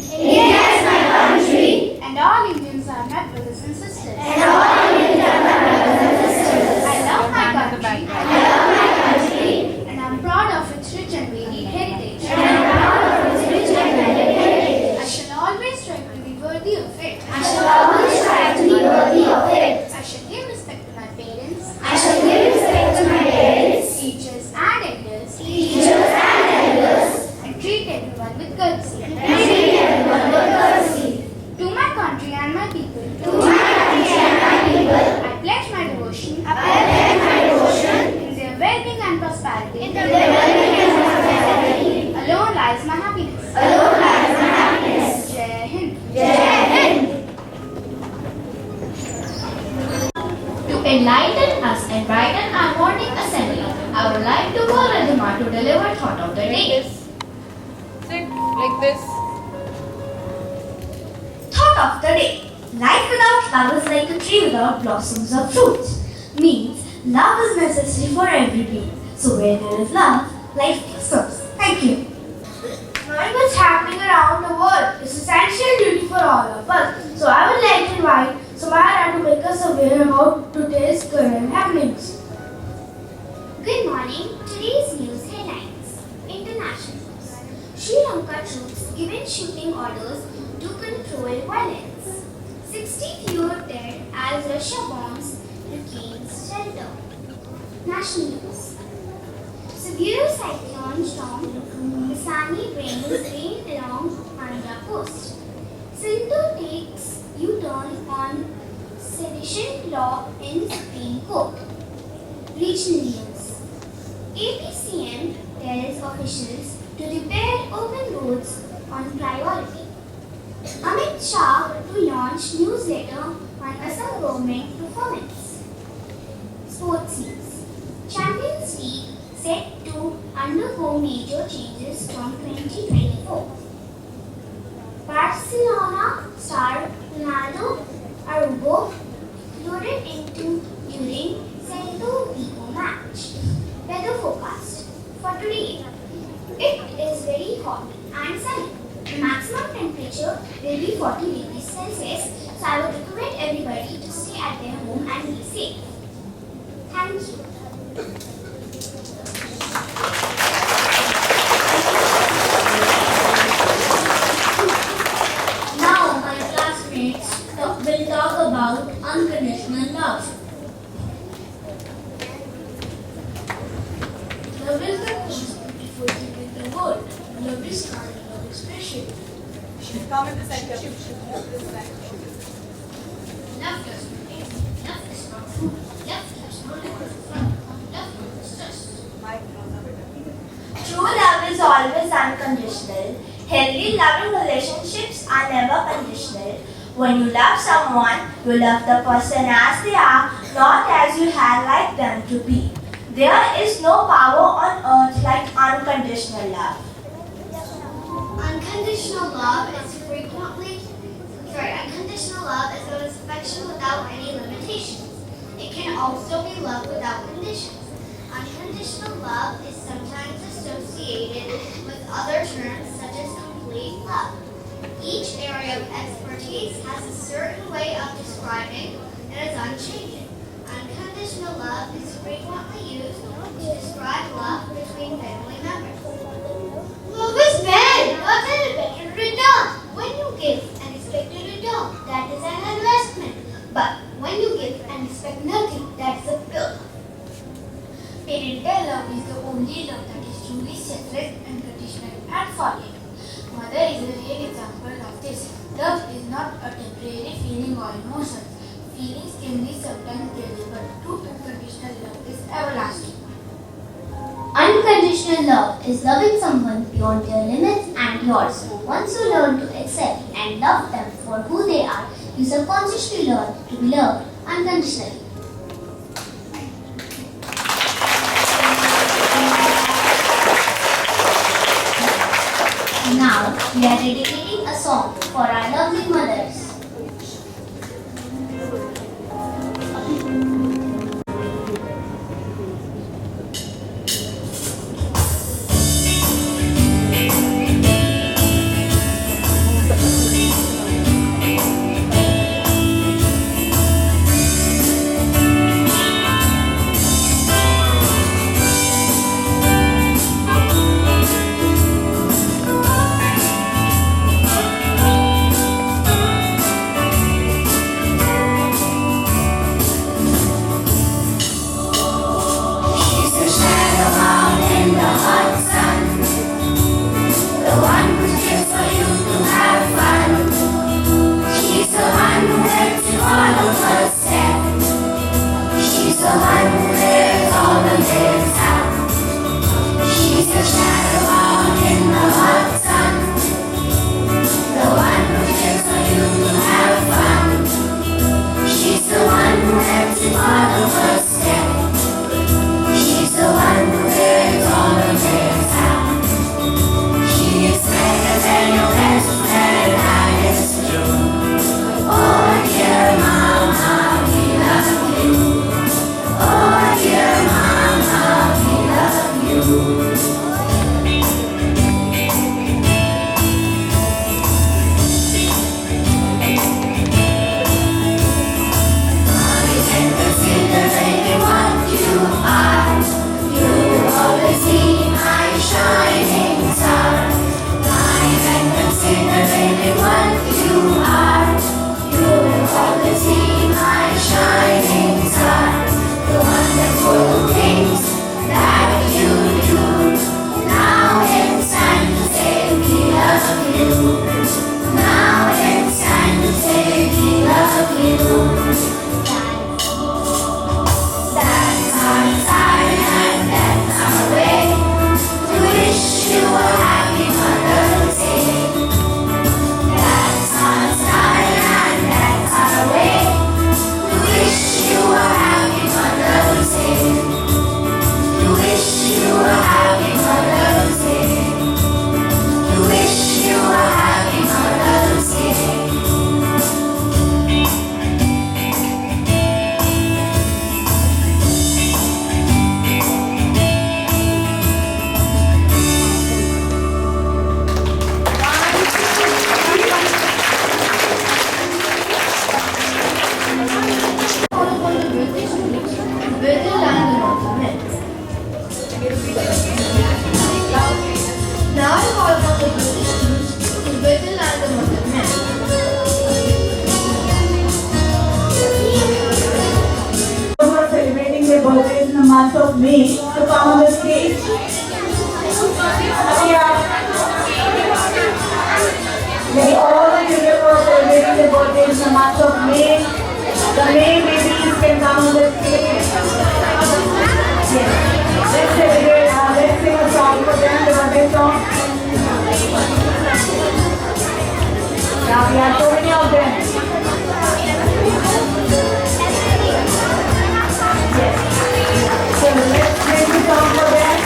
India is my country. And all Indians are my brothers and sisters. And all Indians are my brothers and sisters. I love my country. I love my country. And I'm proud of its rich and varied heritage. And I'm proud of its rich and varied heritage. I shall always strive to be worthy of it. I shall always try to be worthy of it. I shall give respect to my parents, I shall give respect to my parents, teachers and elders, teachers and elders, and treat everyone with courtesy. and treat everyone with courtesy. To my country and my people, To my country and my people, I pledge my devotion I pledge my devotion. in their well-being and prosperity. In their well-being and prosperity, Alone lies my happiness. alone lies my happiness. Jai Hind. Jai Hind. To enlighten us and brighten our morning assembly, I would like to call Radhima to deliver thought of the day. Sit like this. Thought of the day. Life without love is like a tree without blossoms or fruits. Means love is necessary for every being. So where there is love, life blossoms. Thank you. Knowing what's happening around the world is essential duty for all of us. So I would like to invite Samara to make us aware about today's current happenings. Good morning. Today's news headlines. International news. Sri Lanka troops given shooting orders to control violence. 60 fewer dead as Russia bombs Ukraine's shelter. National news. Severe cyclone storm Misani rains along Andhra coast. Sindhu takes U-turn on sedition law in Supreme Court. Regional news. APCM tells officials to repair open roads on priority. Amit Shah to launch newsletter on Assam government performance. Sports news. Champions League set to undergo major changes from 2024. Barcelona star Ronaldo Araujo loaded into during Celta Vigo match. Weather forecast for today. It is very hot and sunny. The maximum temperature will be 40 degrees Celsius, so I would recommend everybody to stay at their home and be safe. Thank you. Now my classmates will talk about unconditional love. Love is the most beautiful thing in the world. Love is kind, love is special. Come in the center. Love does not hate. Love is not rude. Love does not look for fun. Love is just. True love is always unconditional. Healthy, loving relationships are never conditional. When you love someone, you love the person as they are, not as you had like them to be. There is no power on earth like unconditional love. Unconditional love is unconditional love is known as affection without any limitations. It can also be love without conditions. Unconditional love is sometimes associated with other terms such as complete love. Each area of expertise has a certain way of describing and is unchanging. Unconditional love is frequently used to describe love between family members. Love is bad. Love is expected in return. When you give and expect a return, that is an investment. But when you give and expect nothing, that is a bill. Parental love is the only love that is truly selfless, unconditional, and forgiving. Mother is a real example of this. Love is not a temporary feeling or emotion. Feelings can be sometimes daily, but true unconditional love is everlasting. Unconditional love is loving someone beyond their limits and yours. Once you learn to accept and love them for who they are, you subconsciously learn to be loved unconditionally. Now, we are dedicating a song for our lovely mothers. month of May to come on the stage. May all the children who are celebrating their birthday in the month of May, the May babies can come on the stage. Yes. Let's celebrate, let's sing a song for them, the birthday song. Now we have so many of them. Yes. So let's sing the song for them.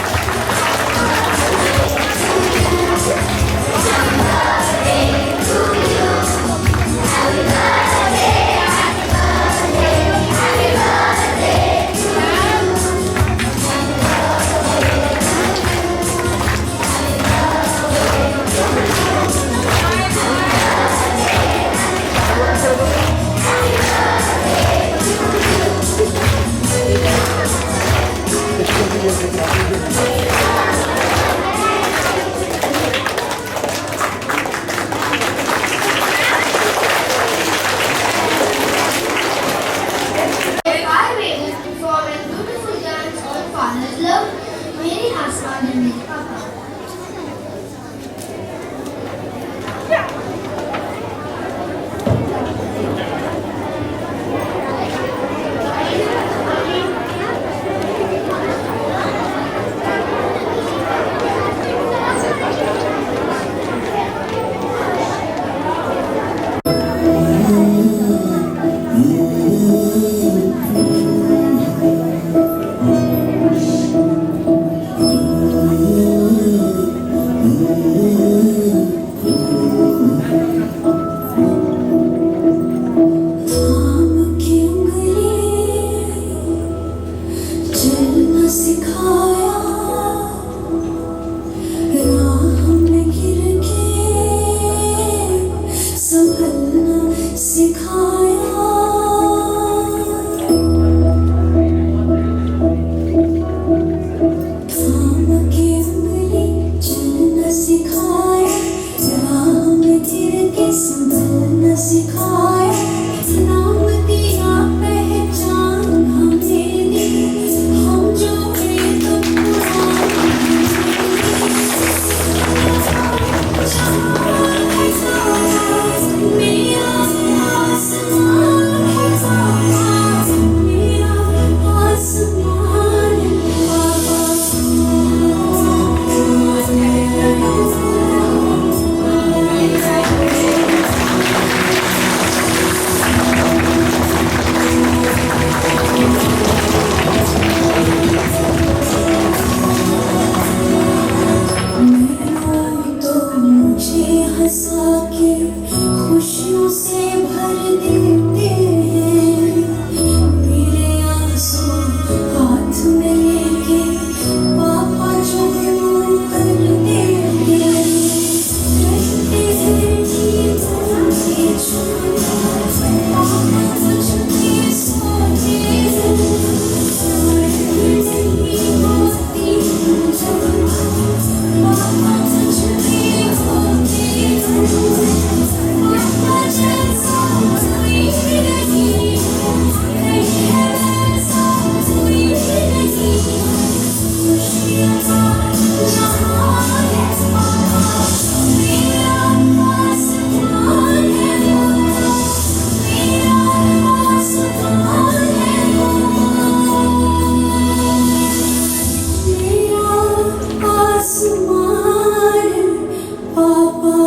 I waited for a beautiful dance on father's love, मेरे आसमान में मेरे पापा. चलना सिखाया राह में गिर के संभलना सिखाया थाम के उंगली चलना सिखाया राह में गिर के संभलना सिखाया नाम दिया पहचान हमें हम जो प्रेत मेरा आसमान मेरा आसमान तो मुझे हंसा के खुशियों से भर देते हैं मेरे आंसू हाथ में लेके पापा जो यूं कर देते हैं कहते हैं कि तुमसे छूटा पापा मुझे सोते हैं नहीं होती पापा मुझे होते हैं पापा जैसा कोई नहीं है वैसा कोई नहीं खुशियाँ जहाँ है मेरा आसमान है मेरा आसमान है मेरा आसमान पापा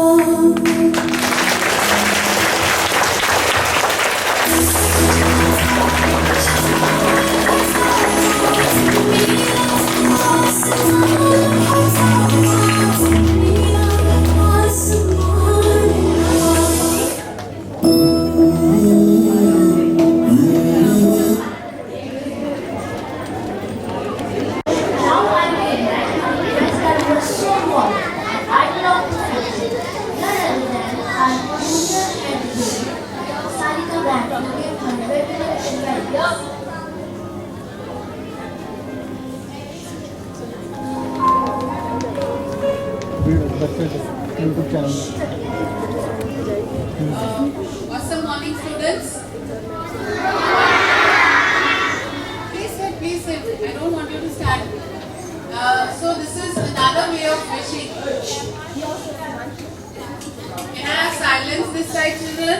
Now I'm in that dress that was so warm and I belong to fashion. None other than our teacher and guru, Sarika Brand, to give her regular advice. YouTube channel. Awesome morning, students. Please sit, please sit. I don't want you to So this is another way of wishing. Can I have silence this side, children?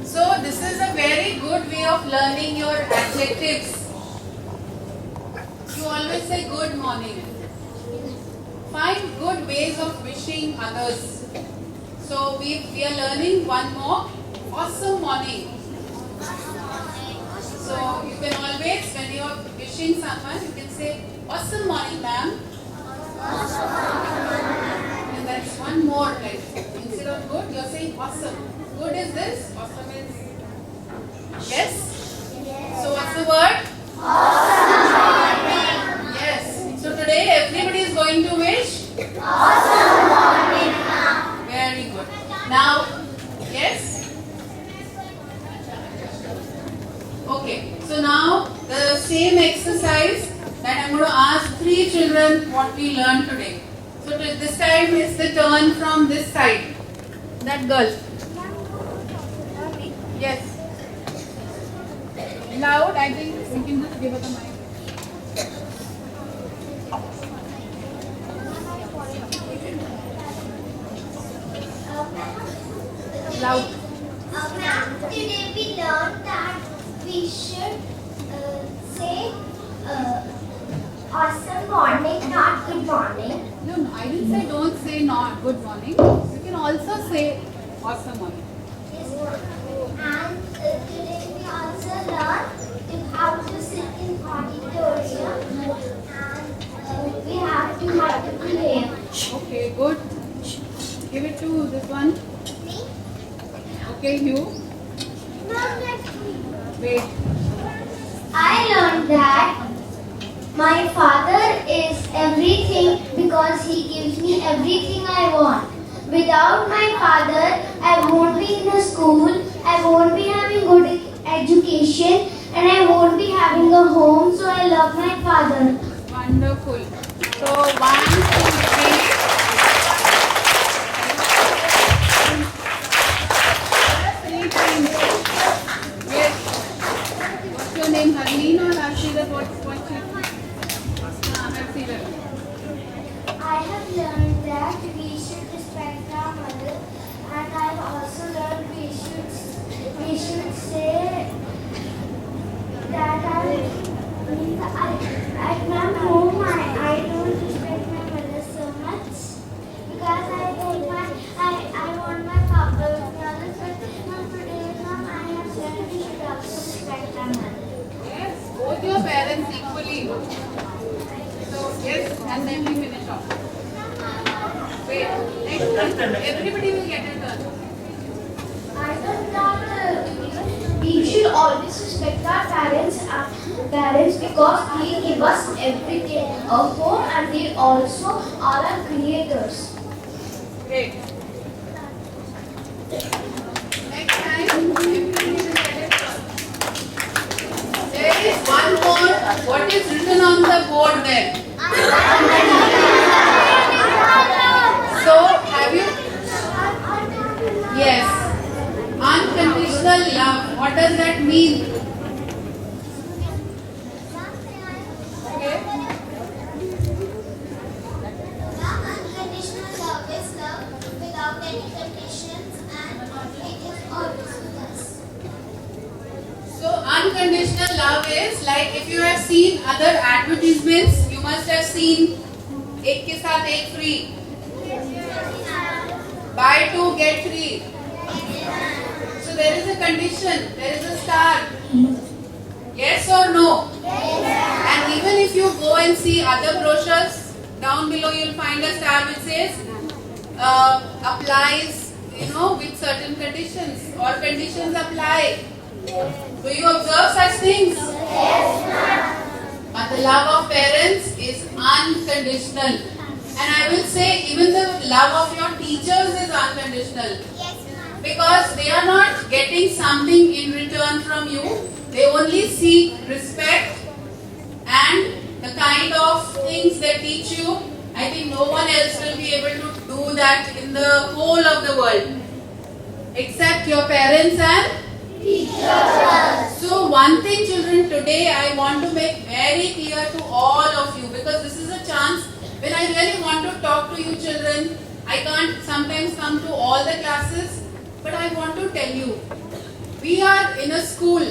So this is a very good way of learning your adjectives. You always say good morning. Find good ways of wishing others. So we are learning one more. Awesome morning. So you can always, when you are wishing someone, you can say awesome morning, ma'am. And that's one more, like instead of good, you are saying awesome. Good is this, awesome is yes? So what's the word? Awesome. Yes. So today everybody is going to wish? Awesome morning. Very good. Now, yes? Okay. So now the same exercise that I'm going to ask 3 children what we learned today. So this time is the turn from this side. That girl. Yes. Loud, I think we can just give her the mic. Loud. Ma'am, today we learned that we should say awesome morning, not good morning. No, I didn't say don't say not good morning. You can also say awesome morning. And today we also learned how to sit in auditorium and we have to behave. Okay, good. Give it to this one. Me? Okay, you. Ma'am, next me. Wait. I learned that my father is everything because he gives me everything I want. Without my father, I won't be in the school, I won't be having good education, and I won't be having a home, so I love my father. Wonderful. So 1, 2, 3. Yes. What's your name? Harleen or Harshida? What's your Harshida. I have learned that we should respect our mother, and I have also learned we should say that at my home I don't respect my mother so much because I want my papa with me all the time. But today, mom, I have learned we should also respect our mother. Yes, both your parents equally. So yes, and then we finish off. Wait, next one. Everybody will get a turn. I learned that we should always respect our parents because they give us everything, a home, and they also are our creators. Great. Next time, everybody will get a turn. There is one more. What is written on the board there? So, have you? Yes. Unconditional love. What does that mean? Okay. Unconditional love is love without any conditions and it is always with us. So, unconditional love is like if you have seen other advertisements, you must have seen एक के साथ एक free. Buy 2 get 3. So there is a condition, there is a star. Yes or no? Yes. And even if you go and see other brochures, down below you will find a star which says applies, with certain conditions or conditions apply. Do you observe such things? Yes. But the love of parents is unconditional. And I will say even the love of your teachers is unconditional. Because they are not getting something in return from you. They only seek respect and the kind of things they teach you. I think no one else will be able to do that in the whole of the world. Except your parents and So one thing, children, today I want to make very clear to all of you, because this is a chance when I really want to talk to you children. I can't sometimes come to all the classes, but I want to tell you, we are in a school,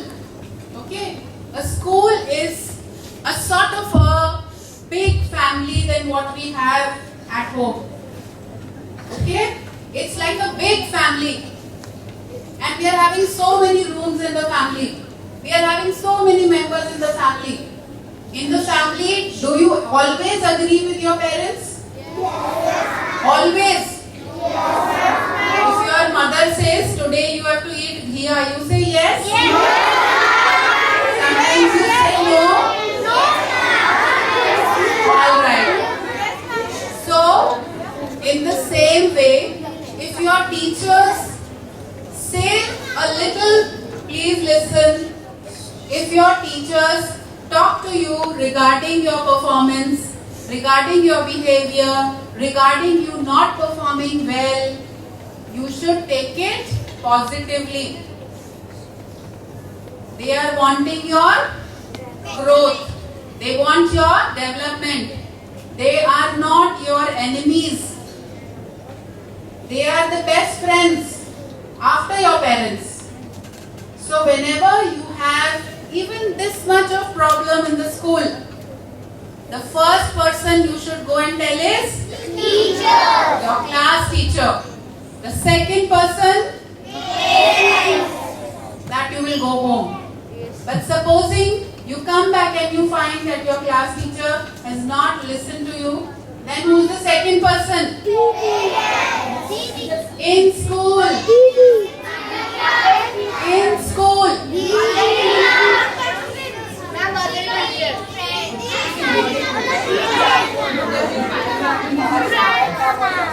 okay? A school is a sort of a big family than what we have at home, okay? It's like a big family. And we are having so many rooms in the family. We are having so many members in the family. In the family, do you always agree with your parents? Yes. Always? Yes. If your mother says, today you have to eat ghiya, you say yes? Yes. Sometimes you say no? Alright. So, in the same way, if your teachers say a little, please listen. If your teachers talk to you regarding your performance, regarding your behavior, regarding you not performing well, you should take it positively. They are wanting your growth. They want your development. They are not your enemies. They are the best friends after your parents. So whenever you have even this much of problem in the school, the first person you should go and tell is Teacher. your class teacher. The second person, that you will go home. But supposing you come back and you find that your class teacher has not listened to you, then who is the second person? In school. In school.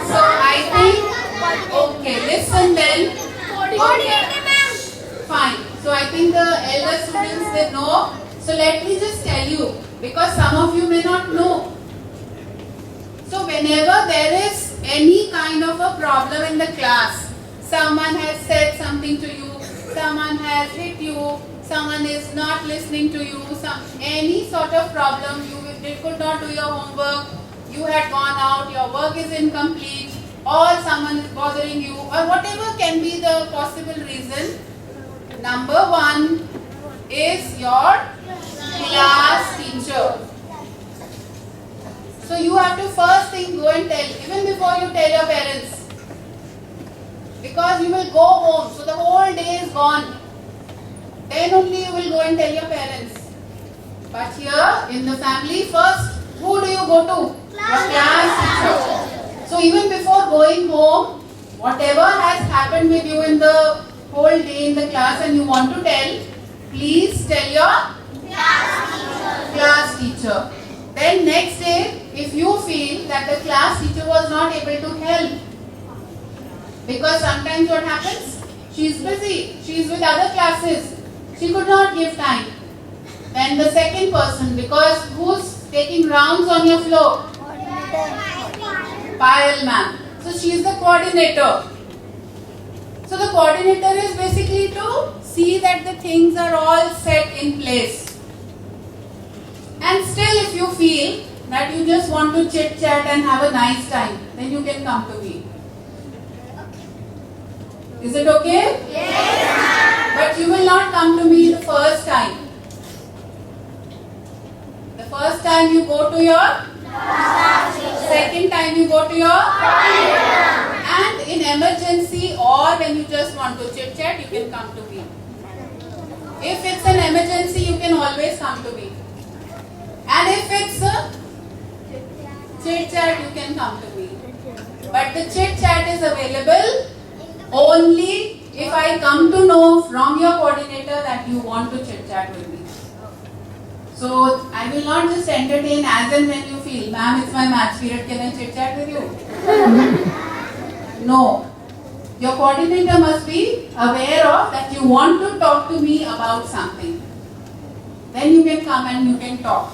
So I think, okay, listen then. Okay. Fine. So I think the elder students, they know. So let me just tell you, because some of you may not know. So whenever there is any kind of a problem in the class, someone has said something to you, someone has hit you, someone is not listening to you, any sort of problem, you could not do your homework, you had gone out, your work is incomplete, or someone is bothering you, or whatever can be the possible reason, number one is your class teacher. So you have to first thing go and tell, even before you tell your parents. Because you will go home, so the whole day is gone. Then only you will go and tell your parents. But here in the family, first, who do you go to? Your class teacher. So even before going home, whatever has happened with you in the whole day in the class and you want to tell, please tell your class teacher. Then next day, if you feel that the class teacher was not able to help, because sometimes what happens, she is busy, she is with other classes, she could not give time. Then the second person, because who's taking rounds on your floor? Payal ma'am. So she is the coordinator. So the coordinator is basically to see that the things are all set in place. And still if you feel that you just want to chit chat and have a nice time, then you can come to me. Is it okay? Yes. But you will not come to me the first time. The first time you go to your second time you go to your and in emergency or when you just want to chit chat, you can come to me. If it's an emergency, you can always come to me. And if it's a chit chat, you can come to me. But the chit chat is available only if I come to know from your coordinator that you want to chit chat with me. So I will not just entertain as and when you feel, ma'am, it's my maths period, can I chit chat with you? No. Your coordinator must be aware of that you want to talk to me about something. Then you can come and you can talk.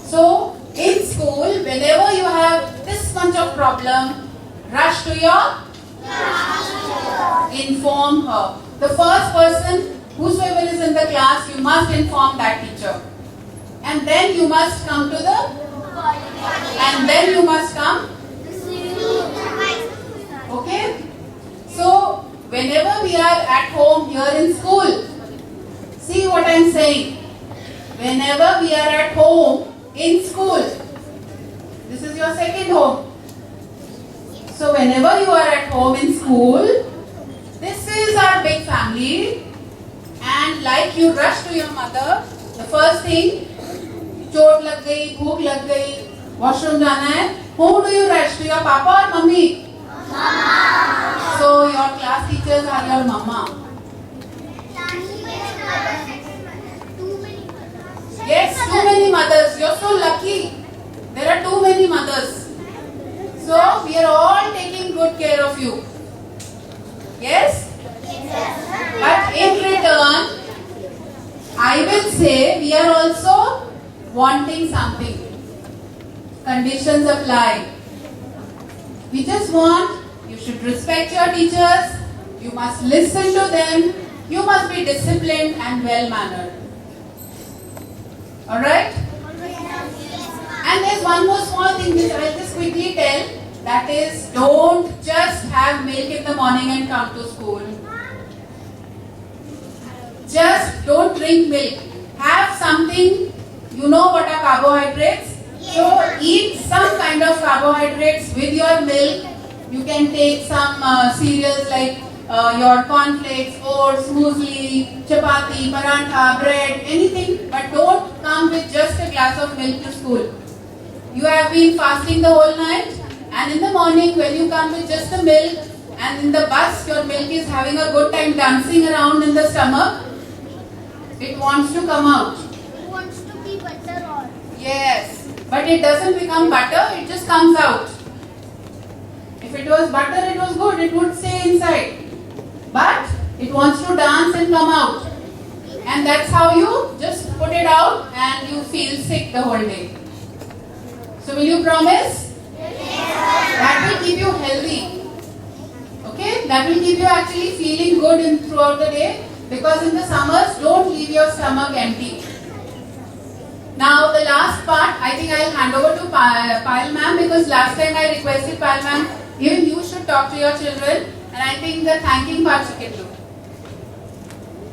So in school, whenever you have this much of problem, rush to your inform her. the first person, whosoever is in the class, you must inform that teacher. And then you must come to the, and then you must come. Okay? So, whenever we are at home here in school, see what I am saying. Whenever we are at home in school, this is your second home. So, whenever you are at home in school, this is our big family. And like you rush to your mother, the first thing, चोट लग गई, भूख लग गई, washroom जाना है, who do you rush to, your papa or mummy? Mama. So your class teachers are your mama. Yes, too many mothers. You're so lucky. There are too many mothers. So we are all taking good care of you. Yes? But in return, I will say we are also wanting something. Conditions apply. We just want, you should respect your teachers, you must listen to them, you must be disciplined and well-mannered. Alright? And there's one more small thing which I will just quickly tell, that is, don't just have milk in the morning and come to school. Just don't drink milk. Have something, you know what are carbohydrates? So eat some kind of carbohydrates with your milk. You can take some cereals like your cornflakes, oats, muesli, chapati, parantha, bread, anything. But don't come with just a glass of milk to school. You have been fasting the whole night, and in the morning when you come with just the milk, and in the bus your milk is having a good time dancing around in the stomach, it wants to come out. Who wants to be butter or? Yes, but it doesn't become butter, it just comes out. If it was butter, it was good, it would stay inside. But it wants to dance and come out. And that's how you just put it out and you feel sick the whole day. So will you promise? Yes. That will keep you healthy. Okay? That will keep you actually feeling good throughout the day. Because in the summers, don't leave your stomach empty. Now the last part, I think I will hand over to Payal ma'am, because last time I requested Payal ma'am, even you should talk to your children, and I think the thanking part you can do.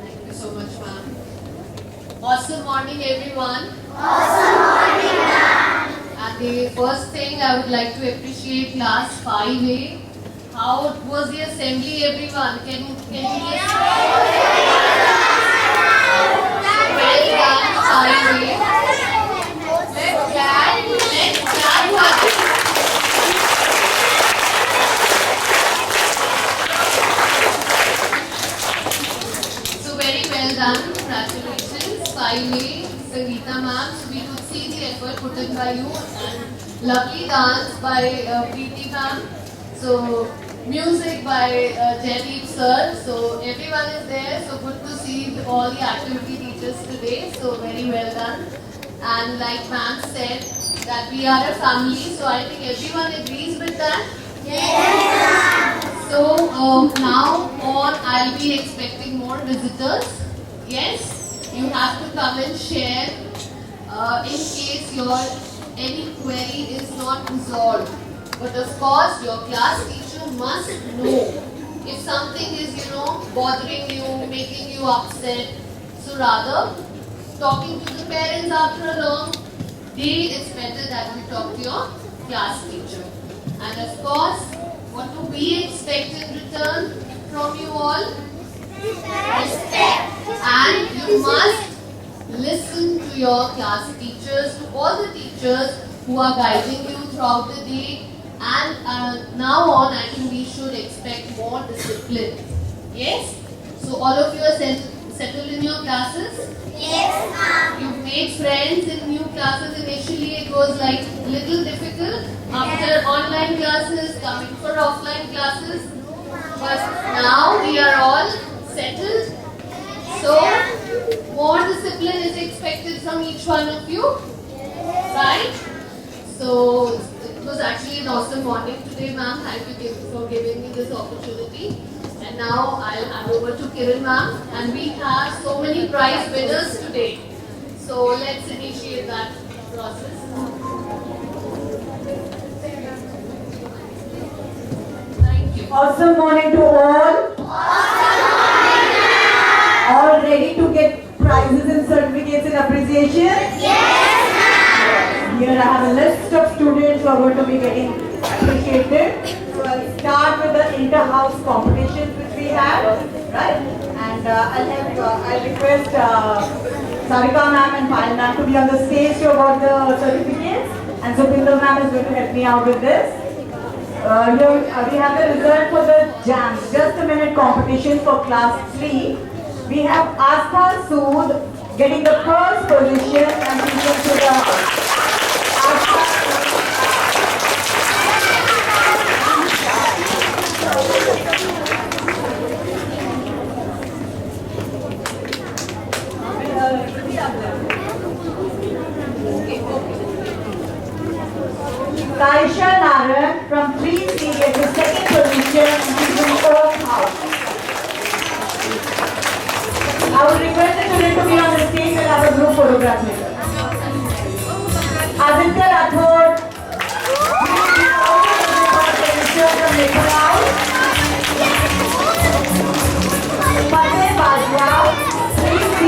Thank you so much, ma'am. Awesome morning, everyone. Awesome morning, ma'am. And the first thing I would like to appreciate class 5A. How was the assembly, everyone? Can you just well done, 5A. Let's clap. So very well done. Congratulations, 5A, Sangeeta ma'am. So we could see the effort put in by you, and lovely dance by Preeti ma'am. So music by Jaideep sir. So everyone is there. So good to see all the activity teachers today. So very well done. And like ma'am said, that we are a family. So I think everyone agrees with that. Yes. So now on, I'll be expecting more visitors. Yes, you have to come and share in case your any query is not resolved. But of course, your class teacher must know if something is, bothering you, making you upset. So rather, talking to the parents after a long day, it's better that you talk to your class teacher. And of course, what do we expect in return from you all? Respect. And you must listen to your class teachers, to all the teachers who are guiding you throughout the day. And now on, I think we should expect more discipline. Yes? So all of you are settled in your classes? Yes, ma'am. You've made friends in new classes. Initially, it was like a little difficult after online classes, coming for offline classes. But now we are all settled. So, more discipline is expected from each one of you. Right? So, it was actually an awesome morning today, ma'am. Thank you for giving me this opportunity. And now I'll hand over to Kiran ma'am, and we have so many prize winners today. So let's initiate that process. Thank you. Awesome morning to all. All ready to get prizes and certificates in appreciation? Here I have a list of students who are going to be getting appreciated. So I'll start with the inter-house competitions which we have, right? And I'll request Sarika ma'am and Payal ma'am to be on the stage to award the certificates. And Zubindar ma'am is going to help me out with this. Here we have the result for the JAM, just a minute competition for class 3. We have Astha Sood getting the first position and teaching to the Kaisha Naran from 3C gets the second position and she's from Oak House. I would request the children to be on the stage and have a group photograph later. Aditya Rathod from Maple House. Fateh Bajwa, 3C,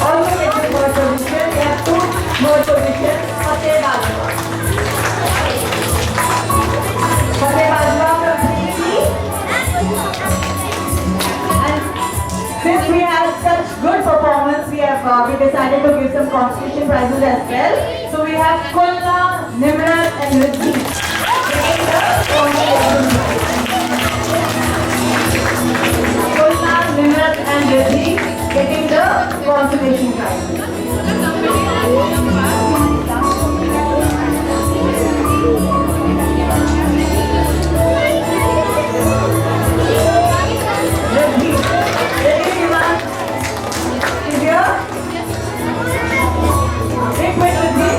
also gets the third position. They have 2 more positions. Fateh Bajwa. Fateh Bajwa from 3C. And since we had such good performance, we decided to give some competition prizes as well. So we have Kulna, Nimrat and Riddhi. Kulna, Nimrat and Riddhi getting the consolation prize. Riddhi, everyone is here? Wait, Riddhi.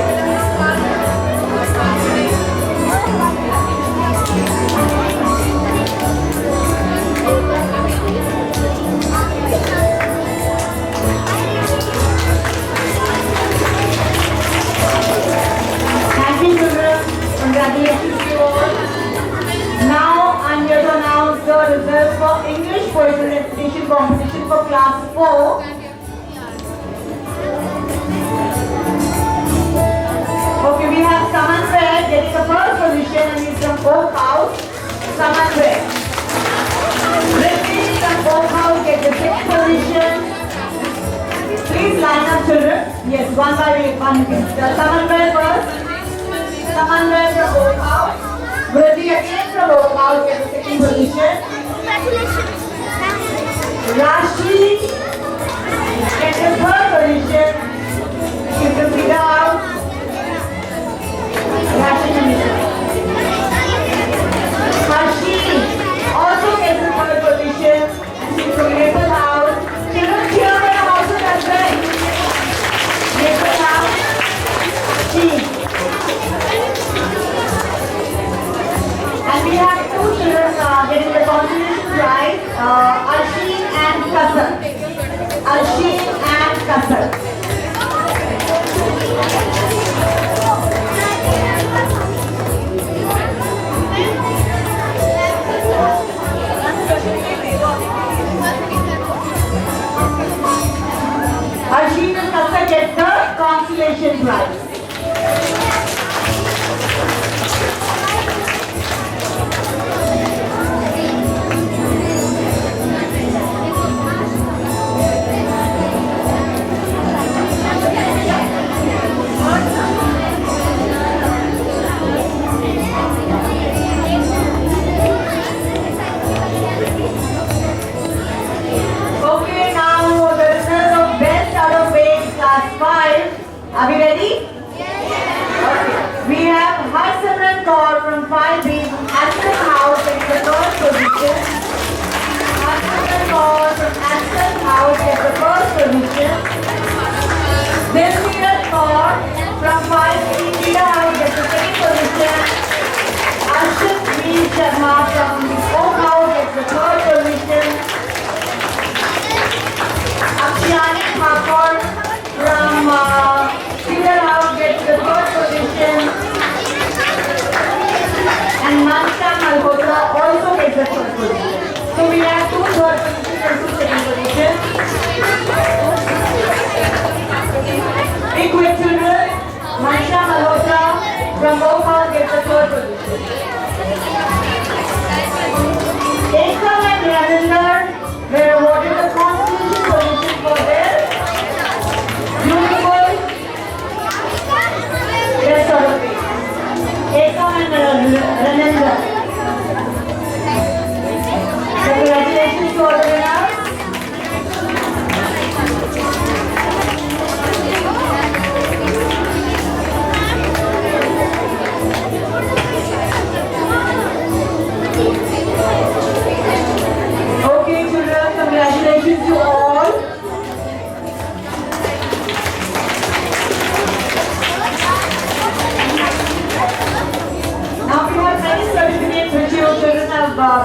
Thank you, children. Congratulations to you all. Now I'm here to announce the results for English poetry recitation competition for class 4. Okay, we have Saman Red getting the first position and he's from Oak House. Saman Red. Riddhi from Oak House gets the 6th position. Please line up, children. Yes, one by one. Saman Red first. Saman Red from Oak House. Riddhi again from Oak House gets the 2nd position. Rashi gets the 3rd position. She's from Cedar House. Rashi also gets the 3rd position. She's from Maple House. Children here in the house as well. Maple House. And we have 2 children getting the consolation prize, Alsheen and Kasar. Alsheen and Kasar. Alsheen and Kasar get the consolation prize. Okay, now the results of best out of 8 class 5. Are we ready? Okay. We have Harsimran Kaur from 5B, Aston House in the 3rd position. Harsimran Kaur from Aston House in the 1st position. Dilmeer Kaur from 5B, Cedar House in the 2nd position. Arshit V. Sharma from Oak House in the 3rd position.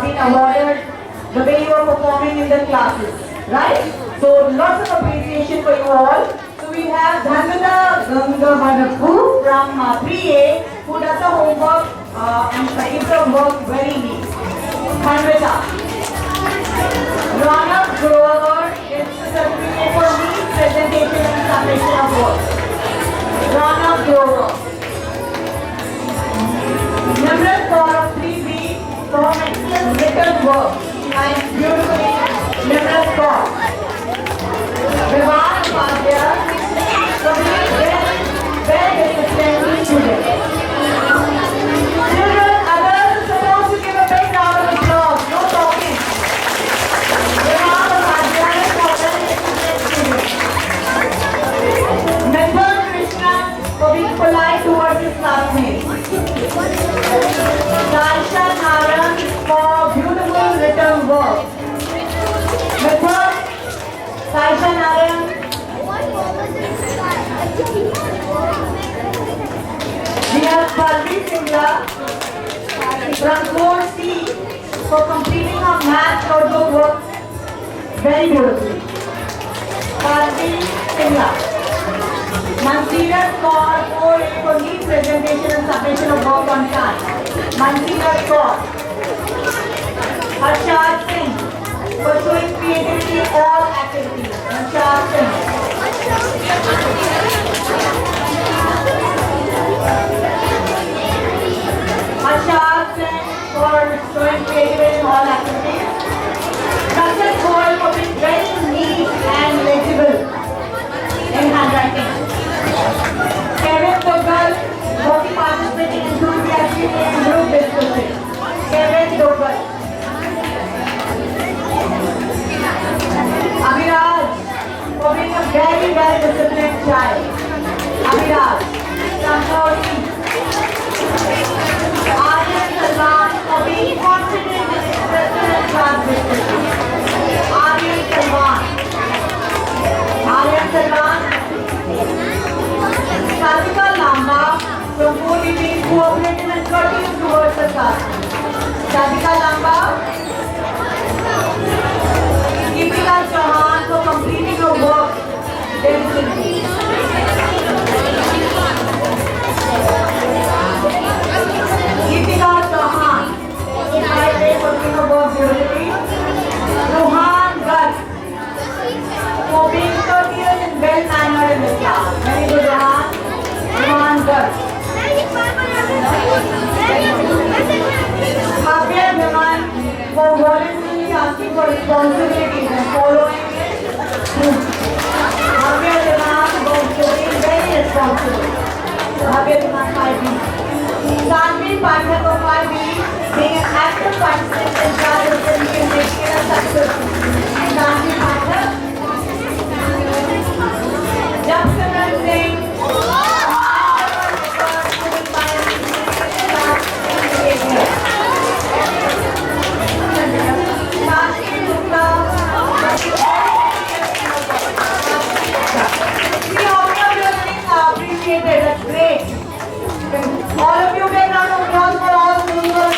been awarded the way you are performing in the classes, right? So lots of appreciation for you all. So we have Dhanvita Gangavanappu from 3A who does the homework and gives the work very neat. Dhanvita. Ronak Grover gets the certificate for neat presentation and submission of work. Ronak Grover. Nimrat Kaur of 3B for excellent written work and beautifully Nimrat Kaur. Vivan Upadhyay for being well-disciplined student. Children, others are supposed to give a big round of applause. No talking. Vivan Upadhyay for well-disciplined student. Mithun Krishnan for being polite towards his classmates. Saisha Naran for beautiful written work. Mithun, Saisha Naran. We have Parvi Singla from 4C for completing our math notebook work very beautifully. Parvi Singla. Mansirat Kaur 4A for neat presentation and submission of work on time. Mansirat Kaur. Harshad Singh for showing creativity in all activities. Harshad Singh. Harshad Singh for showing creativity in all activities. Rajat Goel for being very neat and legible in handwriting. Kevin Dogal for participating enthusiastically in group discussion. Kevin Dogal. Abhiraj for being a very well-disciplined child. Abhiraj. Samsoni. Aryan Salman for being confident in expressing and class discussion. Aryan Salman. Aryan Salman. Sadhika Lamba from 4B being cooperative and courteous towards the class. Sadhika Lamba. Deepika Chauhan for completing her work diligently. Deepika Chauhan for doing her work beautifully. Rohan Garg for being courteous and well-mannered in the class. Very good, Rohan. Rohan Garg. Bhavya Viman for voluntarily asking for responsibilities and following it through. Bhavya Viman for being very responsible. Bhavya Viman 5B. Sanvi Pathak of 5B being an active participant in class assembly and making it a success. Sanvi Pathak. Jackson Singh. That's great. All of you get round of applause for all who are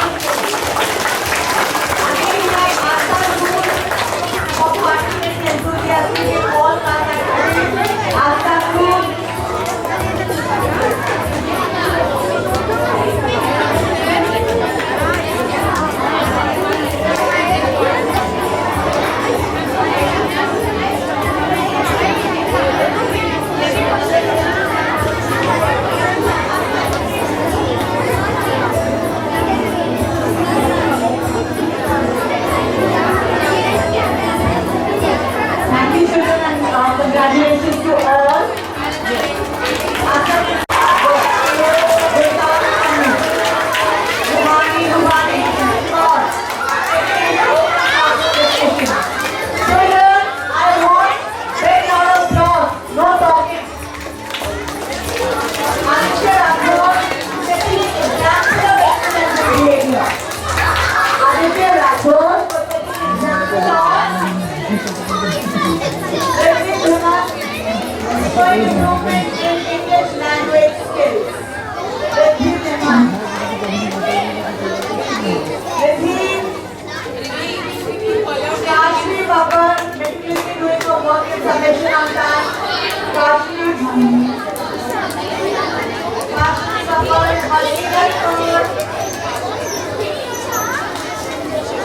Hasina Kaur.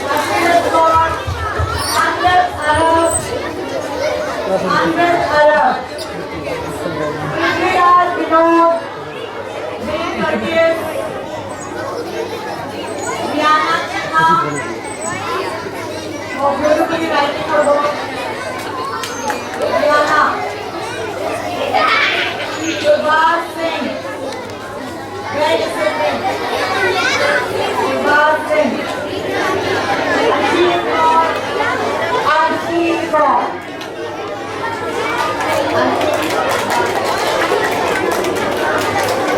Hasina Kaur. Anwar Arab. Anwar Arab. Indira Vinod. May 30th. Rihanna Chinna. Oh, beautifully writing her book. Rihanna. Subhas Singh. Very disciplined. Subhas Singh. Ajit Kaur. Ajit Kaur.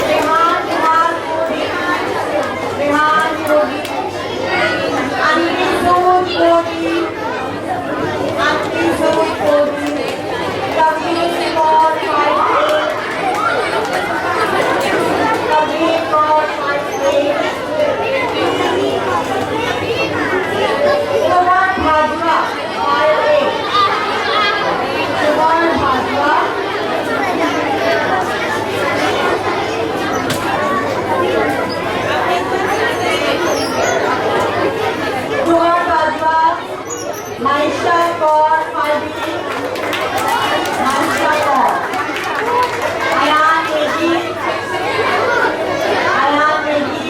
Rehan Modi. Rehan Modi. Antisood Modi. Antisood Modi. Kabir Kaur Paite. Kabir Kaur Paite. Suman Bhadra Paite. Suman Bhadra. Suman Bhadra. Maisha Kaur Paite. Maisha Kaur. Ayan Negi. Ayan Negi.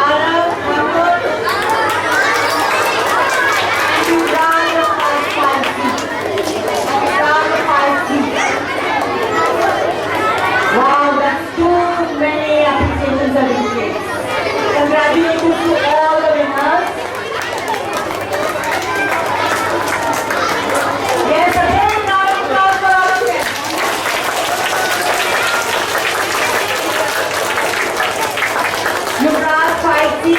Arab Mahmood. And Imran Farsi. Imran Farsi. Wow, that's too many application certificates. Congratulations to all the winners. Yes, again, round of applause for all of them. Yuvraj Paiti,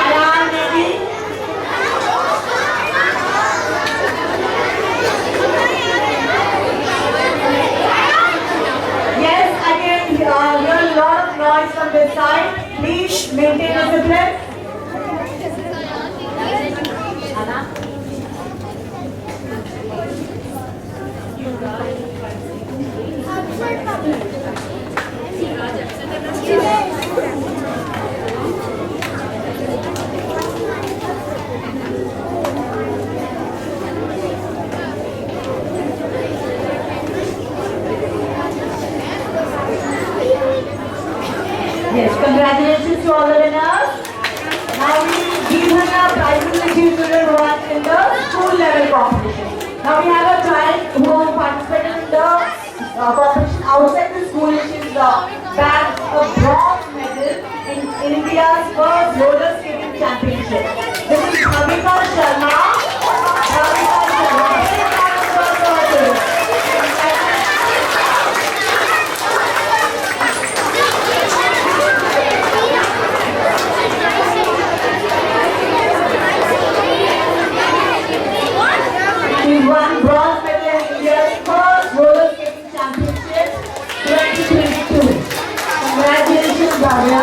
Ayan Negi, yes, again, hear a lot of noise from this side. Please maintain discipline. Anna? Yes, congratulations to all the winners. Now we give her prizes to the children who are in the school level competition. Now we have a child who participated in the competition outside the school. She's bagged a bronze medal in India's first roller skating championship. This is Bhavika Sharma. Bhavika Sharma. She won bronze medal in India's first roller skating championship 2022. Congratulations, Bhavya.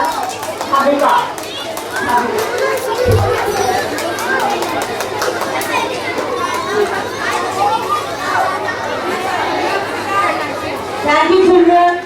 Bhavika. Thank you, children.